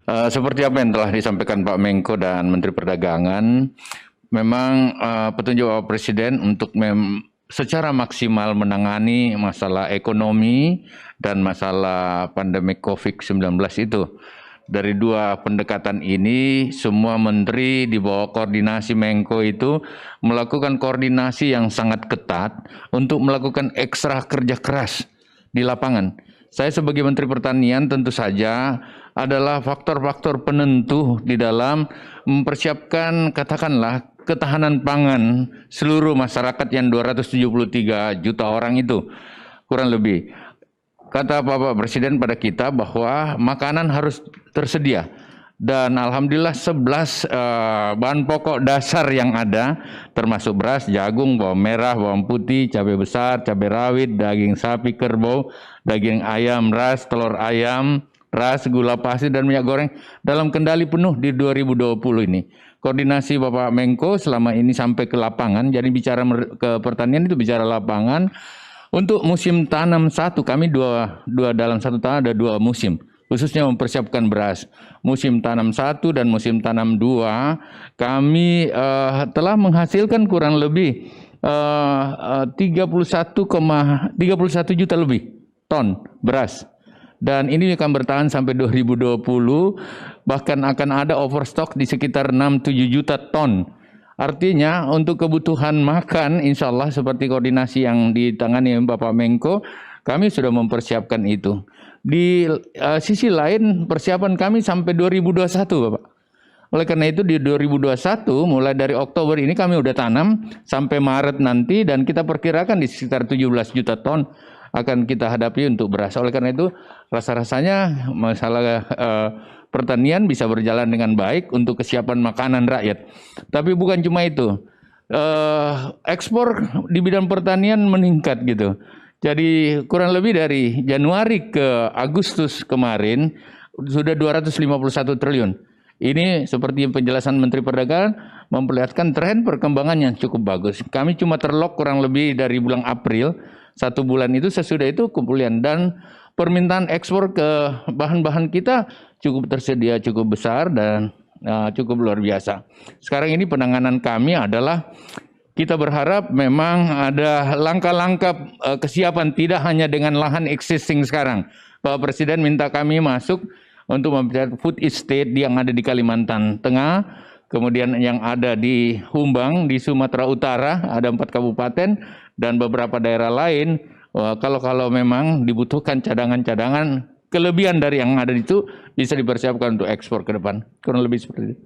Seperti apa yang telah disampaikan Pak Menko dan Menteri Perdagangan, memang petunjuk Bapak Presiden untuk secara maksimal menangani masalah ekonomi dan masalah pandemi COVID-19 itu. Dari dua pendekatan ini, semua menteri di bawah koordinasi Menko itu melakukan koordinasi yang sangat ketat untuk melakukan ekstra kerja keras di lapangan. Saya sebagai Menteri Pertanian tentu saja adalah faktor-faktor penentu di dalam mempersiapkan katakanlah ketahanan pangan seluruh masyarakat yang 273 juta orang itu kurang lebih. Kata Bapak Presiden pada kita bahwa makanan harus tersedia. Dan alhamdulillah 11 bahan pokok dasar yang ada, termasuk beras, jagung, bawang merah, bawang putih, cabai besar, cabai rawit, daging sapi kerbau, daging ayam ras, telur ayam ras, gula pasir, dan minyak goreng dalam kendali penuh di 2020 ini. Koordinasi Bapak Menko selama ini sampai ke lapangan, jadi bicara ke pertanian itu bicara lapangan. Untuk musim tanam satu, kami dalam satu tahun ada 2 musim, khususnya mempersiapkan beras. Musim tanam 1 dan musim tanam 2, kami telah menghasilkan kurang lebih 31 juta lebih ton beras. Dan ini akan bertahan sampai 2020, bahkan akan ada overstock di sekitar 6-7 juta ton. Artinya untuk kebutuhan makan insya Allah seperti koordinasi yang ditangani Bapak Menko, kami sudah mempersiapkan itu. Di sisi lain persiapan kami sampai 2021 Bapak. Oleh karena itu di 2021 mulai dari Oktober ini kami udah tanam sampai Maret nanti, dan kita perkirakan di sekitar 17 juta ton akan kita hadapi untuk beras. Oleh karena itu rasa-rasanya masalah pertanian bisa berjalan dengan baik untuk kesiapan makanan rakyat. Tapi bukan cuma itu, ekspor di bidang pertanian meningkat gitu. Jadi kurang lebih dari Januari ke Agustus kemarin sudah 251 triliun. Ini seperti penjelasan Menteri Perdagangan memperlihatkan tren perkembangan yang cukup bagus. Kami cuma terlock kurang lebih dari bulan April, 1 bulan itu sesudah itu kemudian, dan permintaan ekspor ke bahan-bahan kita cukup tersedia, cukup besar, dan cukup luar biasa. Sekarang ini penanganan kami adalah kita berharap memang ada langkah-langkah kesiapan, tidak hanya dengan lahan existing sekarang. Bapak Presiden minta kami masuk untuk mempersiapkan food estate yang ada di Kalimantan Tengah, kemudian yang ada di Humbang, di Sumatera Utara, ada 4 kabupaten, dan beberapa daerah lain. Kalau memang dibutuhkan cadangan-cadangan, kelebihan dari yang ada itu bisa dipersiapkan untuk ekspor ke depan. Kurang lebih seperti itu.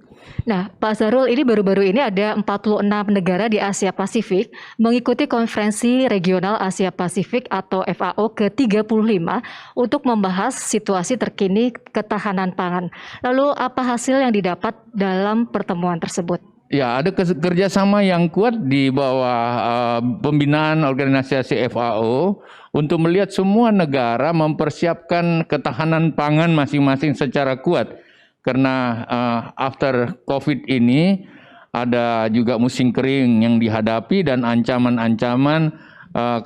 Nah, Pak Zarul, ini baru-baru ini ada 46 negara di Asia Pasifik mengikuti konferensi regional Asia Pasifik atau FAO ke-35 untuk membahas situasi terkini ketahanan pangan. Lalu apa hasil yang didapat dalam pertemuan tersebut? Ya, ada kerjasama yang kuat di bawah pembinaan organisasi FAO untuk melihat semua negara mempersiapkan ketahanan pangan masing-masing secara kuat. Karena after COVID ini ada juga musim kering yang dihadapi dan ancaman-ancaman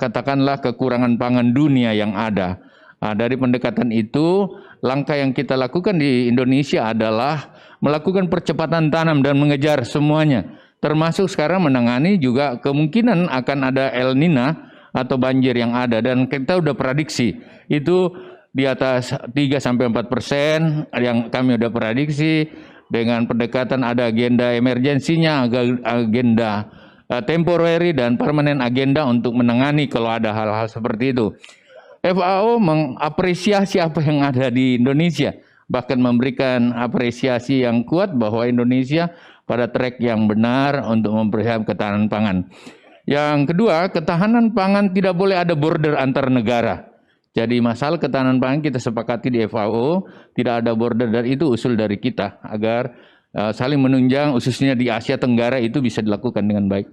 katakanlah kekurangan pangan dunia yang ada. Dari pendekatan itu, langkah yang kita lakukan di Indonesia adalah melakukan percepatan tanam dan mengejar semuanya. Termasuk sekarang menangani juga kemungkinan akan ada El Nino atau banjir yang ada. Dan kita sudah prediksi, itu di atas 3-4% yang kami sudah prediksi. Dengan pendekatan ada agenda emergensinya, agenda temporary dan permanent agenda untuk menangani kalau ada hal-hal seperti itu. FAO mengapresiasi apa yang ada di Indonesia, bahkan memberikan apresiasi yang kuat bahwa Indonesia pada track yang benar untuk mempersiapkan ketahanan pangan. Yang kedua, ketahanan pangan tidak boleh ada border antar negara. Jadi masalah ketahanan pangan kita sepakati di FAO, tidak ada border, dan itu usul dari kita agar saling menunjang khususnya di Asia Tenggara itu bisa dilakukan dengan baik.